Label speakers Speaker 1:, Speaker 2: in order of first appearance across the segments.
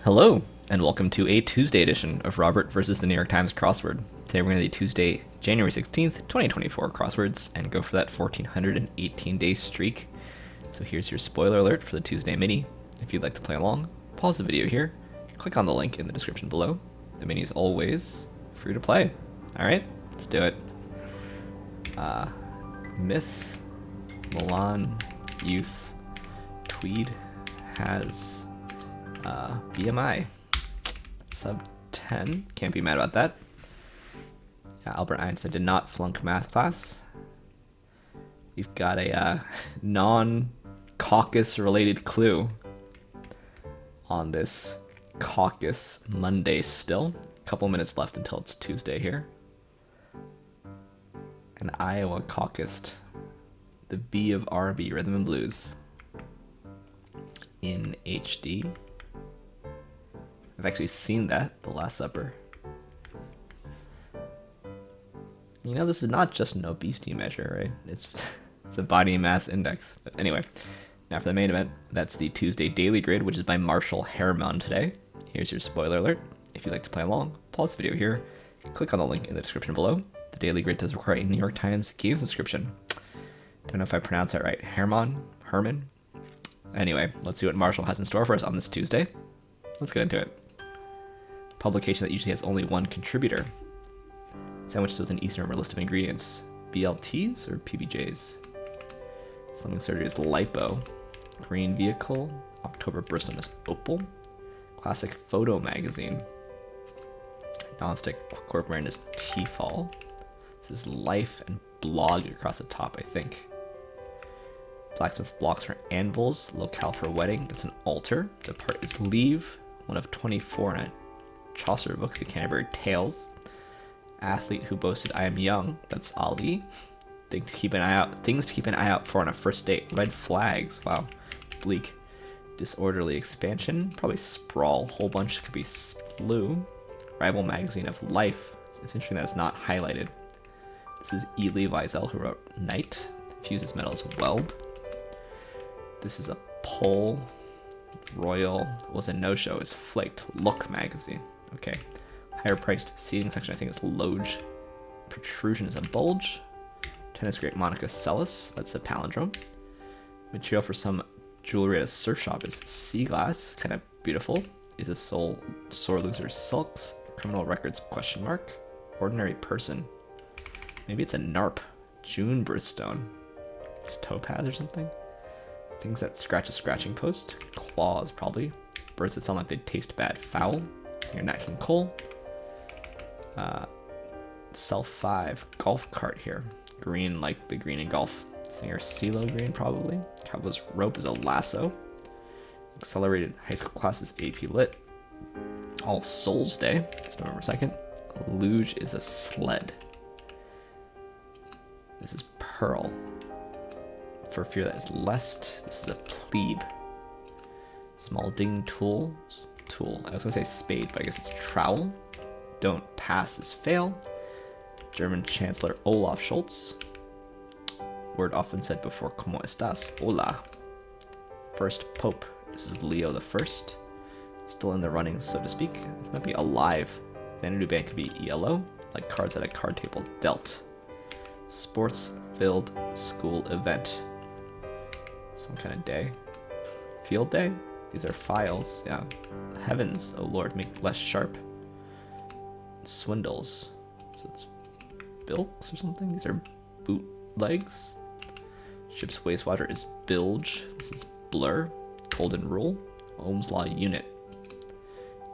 Speaker 1: Hello, and welcome to a Tuesday edition of Robert versus the New York Times Crossword. Today we're going to do Tuesday, January 16th, 2024 crosswords and go for that 1,418-day streak. So here's your spoiler alert for the Tuesday mini. If you'd like to play along, pause the video here, click on the link in the description below. The mini is always free to play. Alright, let's do it. Myth, Milan, Youth, Tweed has BMI sub 10. Can't be mad about that. Yeah, Albert Einstein did not flunk math class. We've got a non-caucus related clue on this caucus Monday still. A couple minutes left until it's Tuesday here. And Iowa caucused the B of R&B, Rhythm and Blues, in HD. I've actually seen that, The Last Supper. You know, this is not just an obesity measure, right? It's a body mass index. But anyway, now for the main event, that's the Tuesday Daily Grid, which is by Marshall Herrmann today. Here's your spoiler alert. If you'd like to play along, pause the video here, click on the link in the description below. The Daily Grid does require a New York Times game subscription. Don't know if I pronounced that right. Herman? Anyway, let's see what Marshall has in store for us on this Tuesday. Let's get into it. Publication that usually has only one contributor. Sandwiches with an easy number list of ingredients. BLTs or PBJs? Slumming surgery is lipo. Green vehicle. October burst known as opal. Classic photo magazine. Non-stick cork brand is Tefal. This is life and blog across the top, I think. Blacksmith blocks for anvils. Locale for wedding. That's an altar. The part is leave. One of 24 in a Chaucer book, The Canterbury Tales. Athlete who boasted I am young. That's Ali. Things to keep an eye out for on a first date. Red flags. Wow. Bleak. Disorderly expansion. Probably sprawl. Whole bunch could be slew. Rival magazine of life. It's interesting that it's not highlighted. This is E. Lee Wiesel who wrote Night. Fuses metals weld. This is a poll. Royal was a no-show. Is Flaked. Look magazine. Okay. Higher priced seating section I think is Loge. Protrusion is a bulge. Tennis great Monica Seles. That's a palindrome. Material for some jewelry at a surf shop is sea glass. Kind of beautiful. Is a sore loser sulks. Criminal records question mark. Ordinary person. Maybe it's a NARP. June birthstone. It's topaz or something. Things that scratch a scratching post. Claws probably. Birds that sound like they taste bad. Foul. Singer Nat King Cole. Self 5. Golf cart here. Green like the green in golf. Singer CeeLo Green probably. Cowboy's rope is a lasso. Accelerated high school classes AP Lit. All Souls Day. It's November 2nd. Luge is a sled. This is Pearl. For fear that is lest. This is a plebe. Small ding tool. I was gonna say spade, but I guess it's trowel. Don't pass is fail. German Chancellor Olaf Scholz. Word often said before como estas? Hola. First Pope. This is Leo the First. Still in the running, so to speak. This might be alive. Xanadu Band could be ELO. Like cards at a card table dealt. Sports-filled school event. Some kind of day. Field day? These are files, yeah. Heavens, oh Lord, make less sharp. Swindles. So it's bilks or something? These are bootlegs. Ship's wastewater is bilge. This is blur. Golden rule. Ohm's law unit.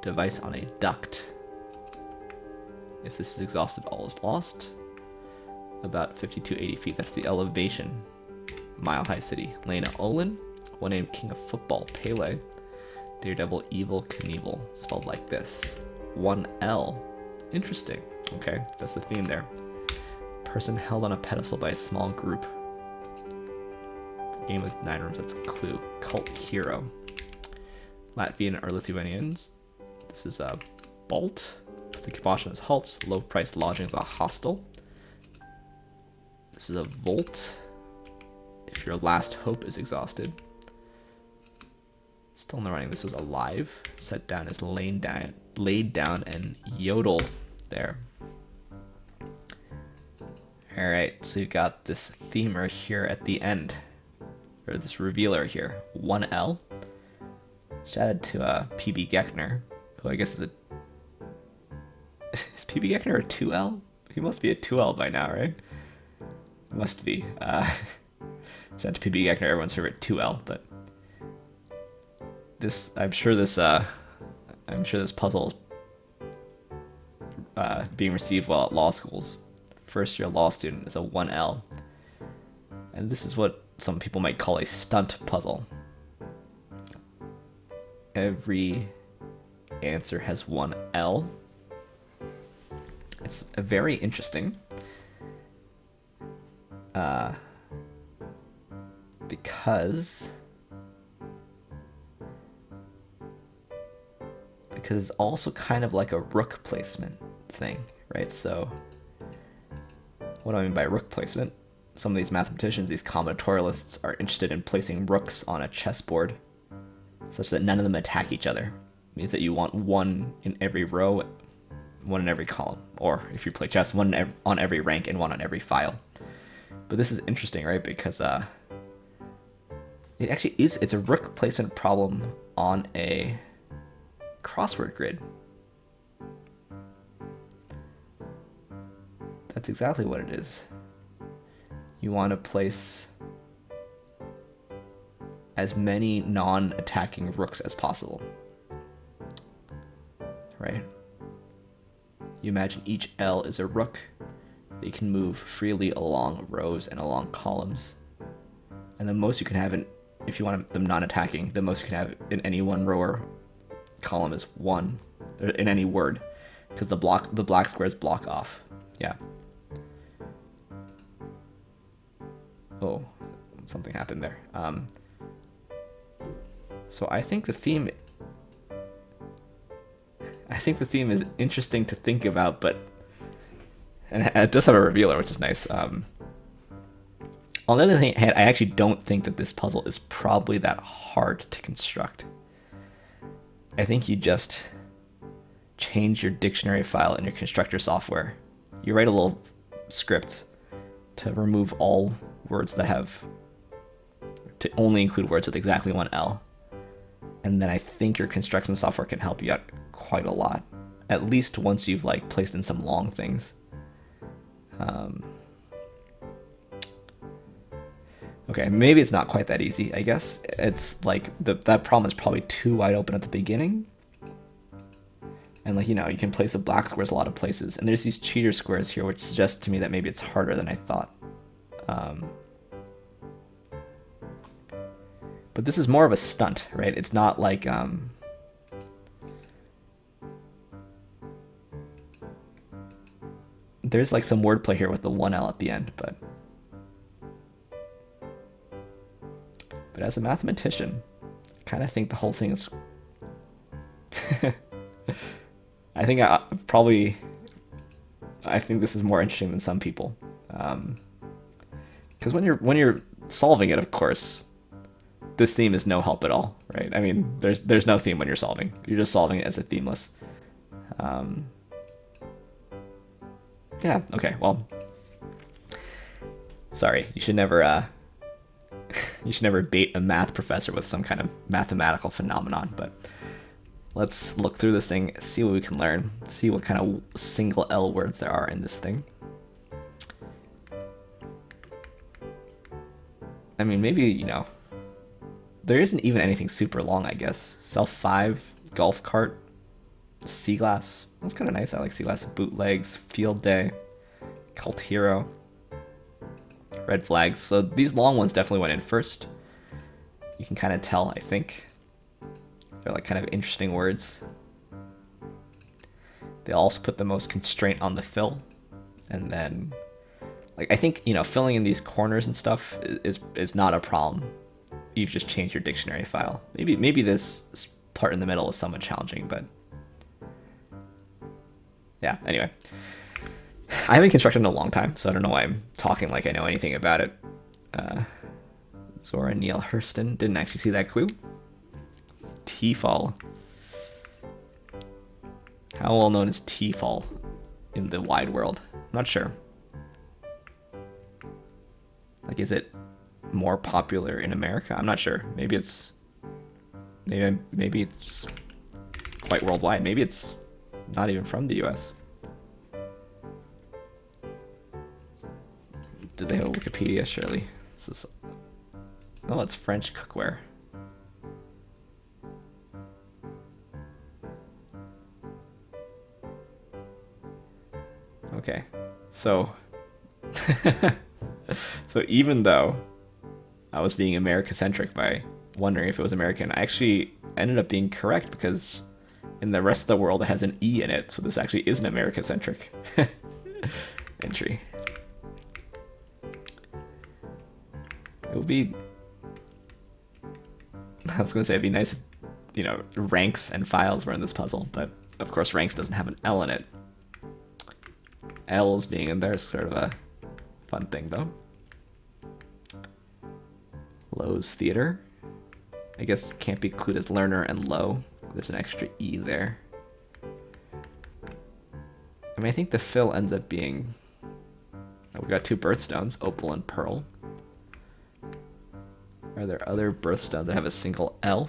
Speaker 1: Device on a duct. If this is exhausted, all is lost. About 5280 feet. That's the elevation. Mile High City. Lena Olin. One named King of Football. Pele. Daredevil Evil Knievel. Spelled like this. 1L. Interesting. Okay, that's the theme there. Person held on a pedestal by a small group. Game with 9 rooms. That's clue. Cult hero. Latvian or Lithuanians. This is a Bolt. The kibosh is halts. Low priced lodging is a hostel. This is a Volt. If your last hope is exhausted. It's Still in the running. This was alive. Set down as laid down, and yodel there. All right, so you've got this themer here at the end, or this revealer here. 1L. Shout out to PB Geckner, who I guess is a... Is PB Geckner a 2L? He must be a 2L by now, right? Must be. Shout out to PB Geckner, everyone's favorite 2L, but this, I'm sure this puzzle is being received well at law schools. First year law student is a 1L. And this is what some people might call a stunt puzzle. Every answer has 1L. It's very interesting. Because it's also kind of like a rook placement thing, right? So what do I mean by rook placement? Some of these mathematicians, these combinatorialists, are interested in placing rooks on a chessboard such that none of them attack each other. It means that you want one in every row, one in every column, or if you play chess, one on every rank and one on every file. But this is interesting, right? Because it actually is, it's a rook placement problem on a crossword grid. That's exactly what it is. You want to place as many non-attacking rooks as possible, right? You imagine each L is a rook. They can move freely along rows and along columns. And the most you can have, if you want them non-attacking, the most you can have in any one row or column is 1, or in any word, because the black squares block off. Yeah. Oh, something happened there. So I think the theme is interesting to think about, but and it does have a revealer, which is nice. On the other hand, I actually don't think that this puzzle is probably that hard to construct. I think you just change your dictionary file in your constructor software. You write a little script to remove all words to only include words with exactly 1L. And then I think your construction software can help you out quite a lot. At least once you've placed in some long things. Okay, maybe it's not quite that easy, I guess. It's that problem is probably too wide open at the beginning. And you can place the black squares a lot of places. And there's these cheater squares here, which suggests to me that maybe it's harder than I thought. But this is more of a stunt, right? It's not like... There's some wordplay here with the 1L at the end, but as a mathematician, I kind of think the whole thing is... I think this is more interesting than some people. Because when you're solving it, of course, this theme is no help at all, right? I mean, there's no theme when you're solving. You're just solving it as a themeless. Yeah, okay, well, sorry, you should never bait a math professor with some kind of mathematical phenomenon, but let's look through this thing, see what we can learn, see what kind of single L words there are in this thing. I mean, maybe, there isn't even anything super long, I guess. Self 5, golf cart, sea glass. That's kind of nice. I like sea glass. Bootlegs, field day, cult hero, red flags. So these long ones definitely went in first. You can kind of tell, I think. They're kind of interesting words. They also put the most constraint on the fill. And then, I think, filling in these corners and stuff is not a problem. You've just changed your dictionary file. Maybe this part in the middle is somewhat challenging, but yeah, anyway. I haven't constructed in a long time, so I don't know why I'm talking like I know anything about it. Zora Neale Hurston, didn't actually see that clue. T-fall. How well known is T-fall in the wide world? I'm not sure. Like, is it more popular in America? I'm not sure. Maybe it's quite worldwide. Maybe it's not even from the US. Do they have a Wikipedia? Surely. Oh, it's French cookware. Okay, so so even though I was being America-centric by wondering if it was American, I actually ended up being correct because in the rest of the world it has an E in it, so this actually is an America-centric entry. It would be... I was going to say it'd be nice if, you know, ranks and files were in this puzzle, but of course ranks doesn't have an L in it. L's being in there is sort of a fun thing, though. Lowe's Theater. I guess can't be included as learner and low. There's an extra E there. I mean, I think the fill ends up being... Oh, we got two birthstones, opal and pearl. Are there other birthstones that have a single L?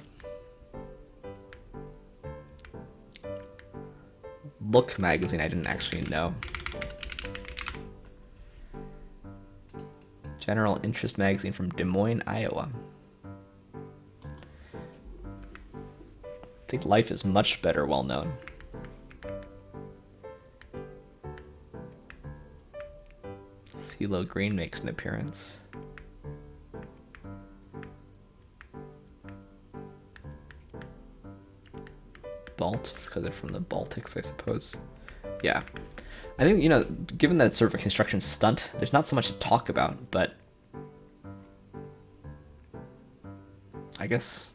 Speaker 1: Look magazine, I didn't actually know. General interest magazine from Des Moines, Iowa. I think Life is much better well known. CeeLo Green makes an appearance. Balt, because they're from the Baltics, I suppose. Yeah. I think, you know, given that it's sort of a construction stunt, there's not so much to talk about, but I guess,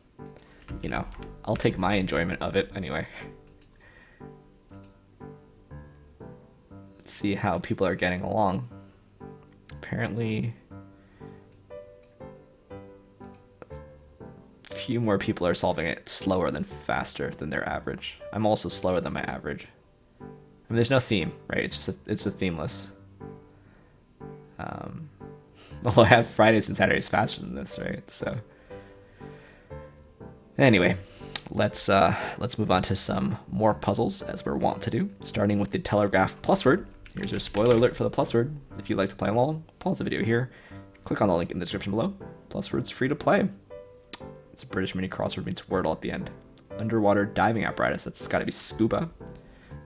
Speaker 1: you know, I'll take my enjoyment of it anyway. Let's see how people are getting along. Apparently, a few more people are solving it slower than faster than their average. I'm also slower than my average. I mean, there's no theme, right? It's a themeless. Although I have Fridays and Saturdays faster than this, right? So anyway, let's move on to some more puzzles as we're wont to do. Starting with the Telegraph Plusword. Here's your spoiler alert for the Plusword. If you'd like to play along, pause the video here. Click on the link in the description below. Plusword's free to play. It's a British mini crossword meets Wordle at the end. Underwater diving apparatus. That's got to be scuba.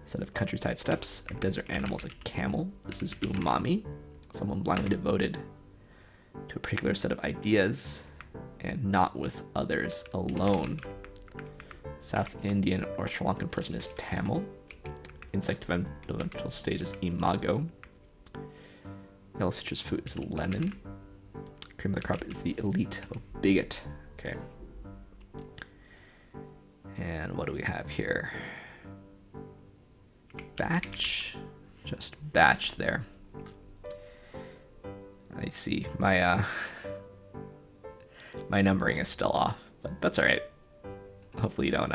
Speaker 1: Set of countryside steps. A desert animal is a camel. This is umami. Someone blindly devoted to a particular set of ideas and not with others alone. South Indian or Sri Lankan person is Tamil. Insect developmental stage is imago. Yellow citrus fruit is lemon. Cream of the crop is the elite. Oh, bigot. Okay. And what do we have here? Batch. Just batch there. I see. My my numbering is still off, but that's all right. Hopefully you don't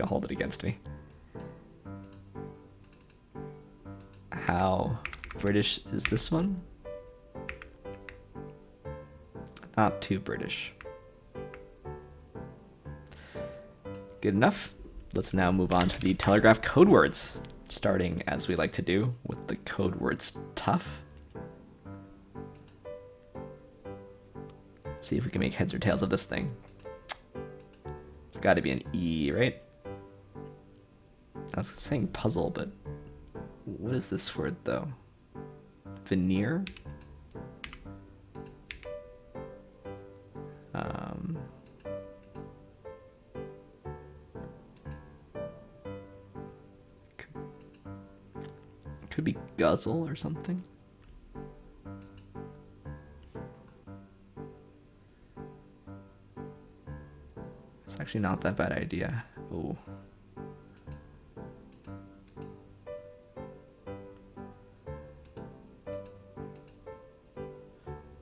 Speaker 1: hold it against me. How British is this one? Not too British. Good enough. Let's now move on to the Telegraph code words, starting as we like to do with the code words tough. See if we can make heads or tails of this thing. It's got to be an E, right? I was saying puzzle, but what is this word though? Veneer? Could be guzzle or something. It's actually not that bad idea. Oh.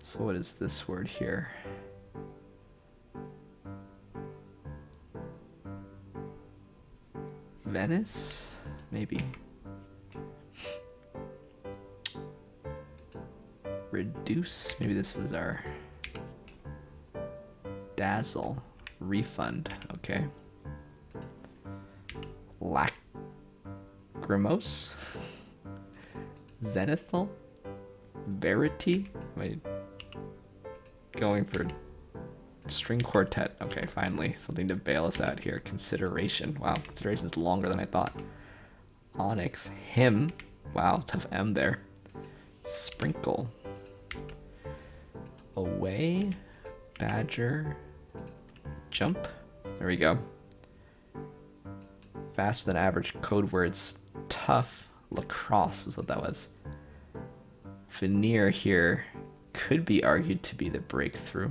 Speaker 1: So what is this word here? Venice? Maybe. Reduce. Maybe this is our dazzle. Refund. Okay. Lacrimose. Zenithal. Verity. Am I going for string quartet? Okay, finally something to bail us out here. Consideration. Wow, consideration is longer than I thought. Onyx. Hymn. Wow, tough M there. Sprinkle. Away. Badger. Jump. There we go. Faster than average. Code words. Tough. Lacrosse is what that was. Veneer here could be argued to be the breakthrough.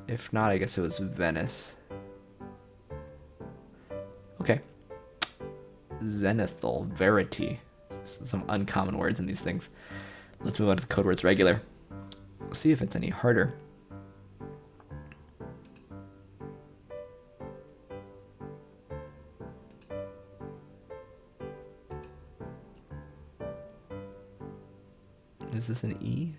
Speaker 1: If not, I guess it was Venice. Okay. Zenithal. Verity. Some uncommon words in these things. Let's move on to the code words regular. Let's see if it's any harder. Is this an E?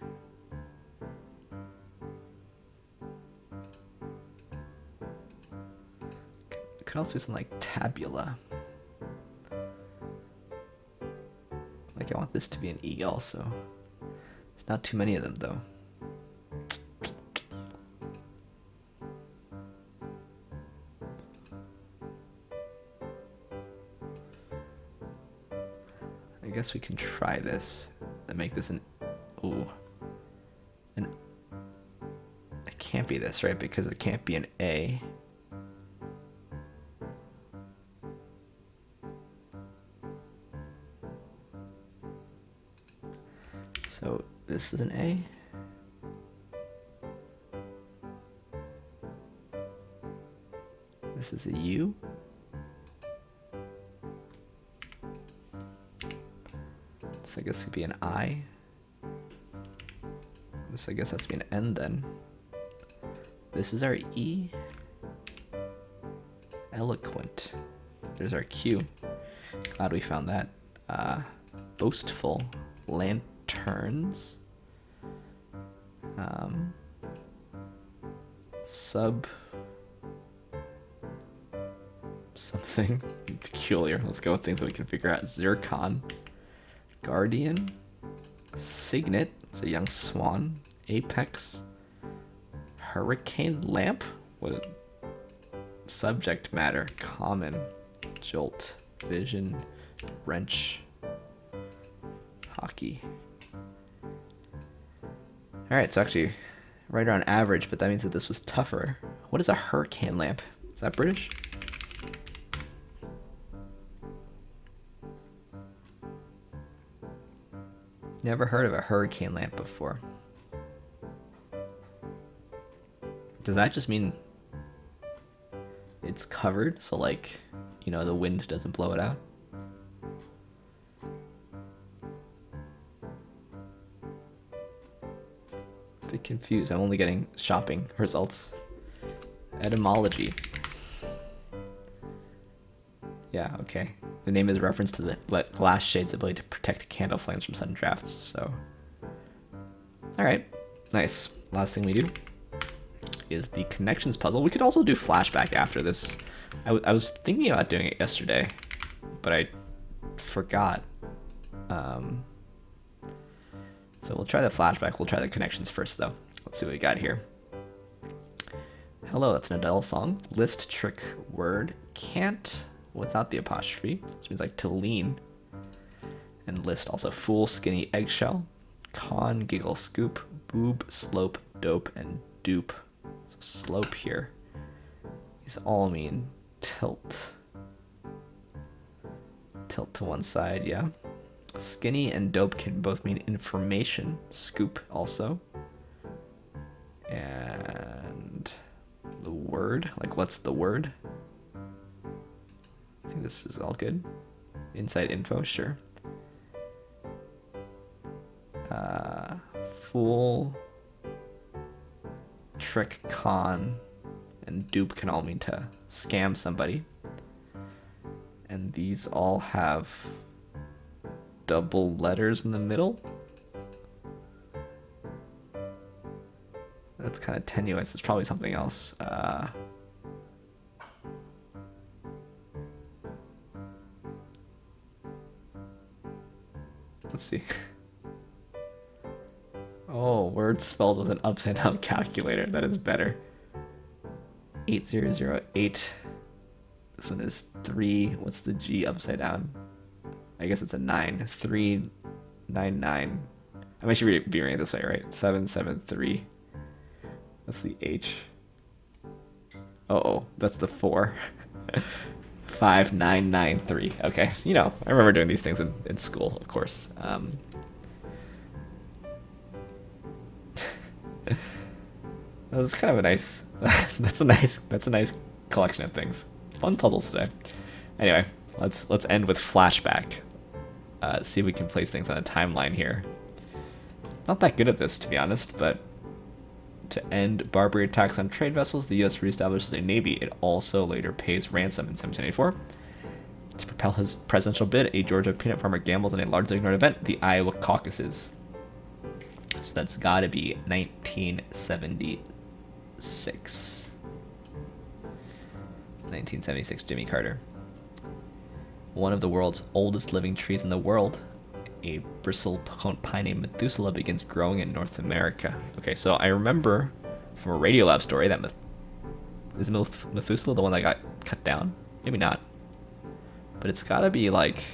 Speaker 1: It could also be something like tabula. Like I want this to be an E also. There's not too many of them though. I guess we can try this and make this an ooh. It can't be this, right? Because it can't be an A. So this is an A. This is a U. This I guess could be an I. This I guess has to be an N then. This is our E. Eloquent. There's our Q. Glad we found that. Boastful. Lanterns. Sub. Something peculiar. Let's go with things that we can figure out. Zircon. Guardian. Signet. It's a young swan. Apex. Hurricane lamp. What? Subject matter. Common. Jolt. Vision. Wrench. Hockey. Alright, so actually right around average, but that means that this was tougher. What is a hurricane lamp? Is that British? Never heard of a hurricane lamp before. Does that just mean it's covered, so like, you know, the wind doesn't blow it out? A bit confused. I'm only getting shopping results. Etymology. Yeah, okay. The name is a reference to the glass shade's ability to protect candle flames from sudden drafts, so. Alright, nice. Last thing we do is the connections puzzle. We could also do flashback after this. I was thinking about doing it yesterday, but I forgot. So we'll try the flashback. We'll try the connections first, though. Let's see what we got here. Hello, that's an Adele song. List trick word. Can't without the apostrophe. This means like to lean. And list also fool, skinny, eggshell. Con, giggle, scoop, boob, slope, dope, and dupe. So slope here. These all mean tilt. Tilt to one side, yeah. Skinny and dope can both mean information. Scoop also. And the word, like what's the word? I think this is all good. Inside info, sure. Fool, trick, con, and and dupe can all mean to scam somebody. And these all have double letters in the middle. That's kind of tenuous. It's probably something else. Let's see. Oh, words spelled with an upside down calculator. That is better. 8008. This one is 3. What's the G upside down? I guess it's a 9. 399. I should be reading it this way, right? 773. That's the H. Oh, that's the 4. 5993. Okay, you know, I remember doing these things in school, of course. That's kind of a nice. That's a nice collection of things. Fun puzzles today. Anyway, let's end with Flashback. See if we can place things on a timeline here. Not that good at this, to be honest, but to end Barbary attacks on trade vessels, the U.S. reestablishes a navy. It also later pays ransom in 1794. To propel his presidential bid, a Georgia peanut farmer gambles in a largely ignored event, the Iowa caucuses. So that's got to be 1976. 1976, Jimmy Carter. One of the world's oldest living trees in the world, a bristle-coned pine named Methuselah, begins growing in North America. Okay, so I remember from a Radiolab story that is Methuselah the one that got cut down? Maybe not. But it's got to be like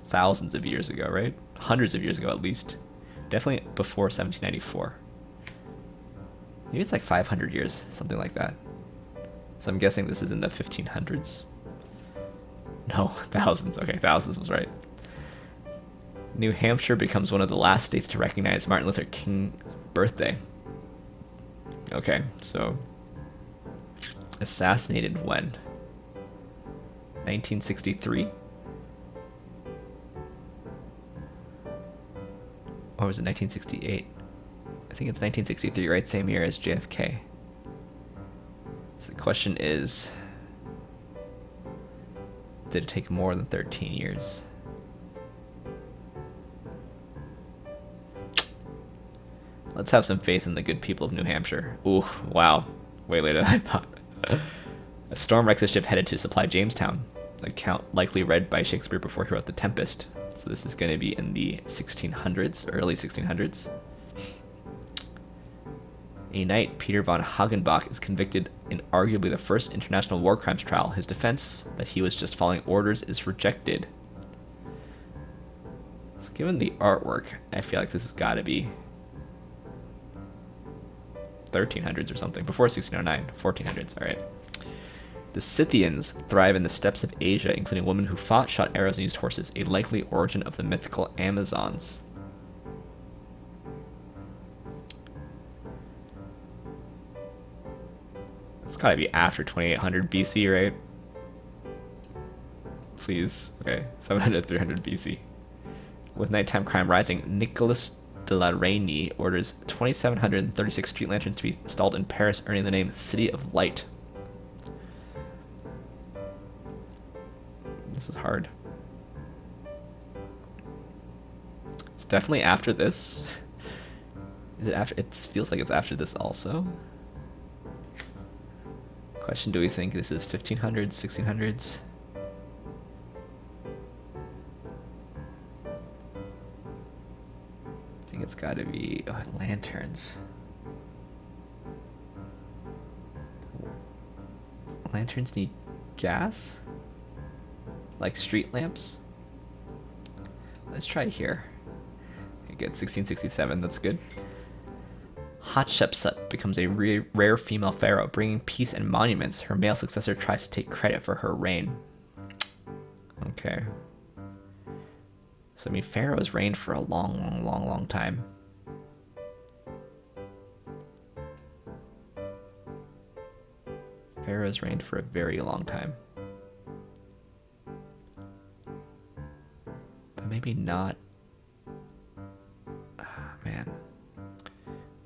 Speaker 1: thousands of years ago, right? Hundreds of years ago at least. Definitely before 1794. Maybe it's like 500 years, something like that. So I'm guessing this is in the 1500s. No, thousands. Okay, thousands was right. New Hampshire becomes one of the last states to recognize Martin Luther King's birthday. Okay, so assassinated when? 1963? Or was it 1968? I think it's 1963, right? Same year as JFK. So the question is, did it take more than 13 years? Let's have some faith in the good people of New Hampshire. Ooh, wow. Way later than I thought. A storm wrecks a ship headed to supply Jamestown. Account likely read by Shakespeare before he wrote The Tempest. So this is going to be in the 1600s, early 1600s. A knight, Peter von Hagenbach, is convicted in arguably the first international war crimes trial. His defense, that he was just following orders, is rejected. So given the artwork, I feel like this has got to be 1300s or something. Before 1609, 1400s, all right. The Scythians thrive in the steppes of Asia, including women who fought, shot arrows, and used horses, a likely origin of the mythical Amazons. It's gotta be after 2800 BC, right? Please. Okay, 700 300 BC. With nighttime crime rising, Nicolas de la Reynie orders 2,736 street lanterns to be installed in Paris, earning the name City of Light. This is hard. It's definitely after this. Is it after? It feels like it's after this also. Question, do we think this is 1500s, 1600s? I think it's got to be lanterns. Lanterns need gas? Like street lamps? Let's try here. Okay, good, 1667, that's good. Hatshepsut becomes a rare female pharaoh, bringing peace and monuments. Her male successor tries to take credit for her reign. Okay. So, I mean, pharaohs reigned for a long time. Pharaohs reigned for a very long time. But maybe not. Man.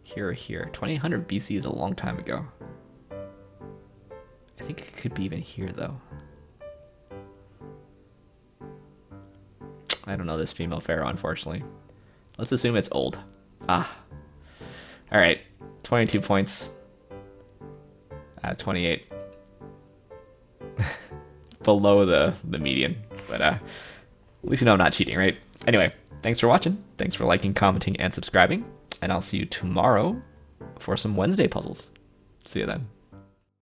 Speaker 1: Here or here. 2800 BC is a long time ago. think it could be even here, though. I don't know this female pharaoh, unfortunately. Let's assume it's old. Ah. All right. 22 points. 28. Below the median. But at least you know I'm not cheating, right? Anyway, thanks for watching. Thanks for liking, commenting, and subscribing. And I'll see you tomorrow for some Wednesday puzzles. See you then.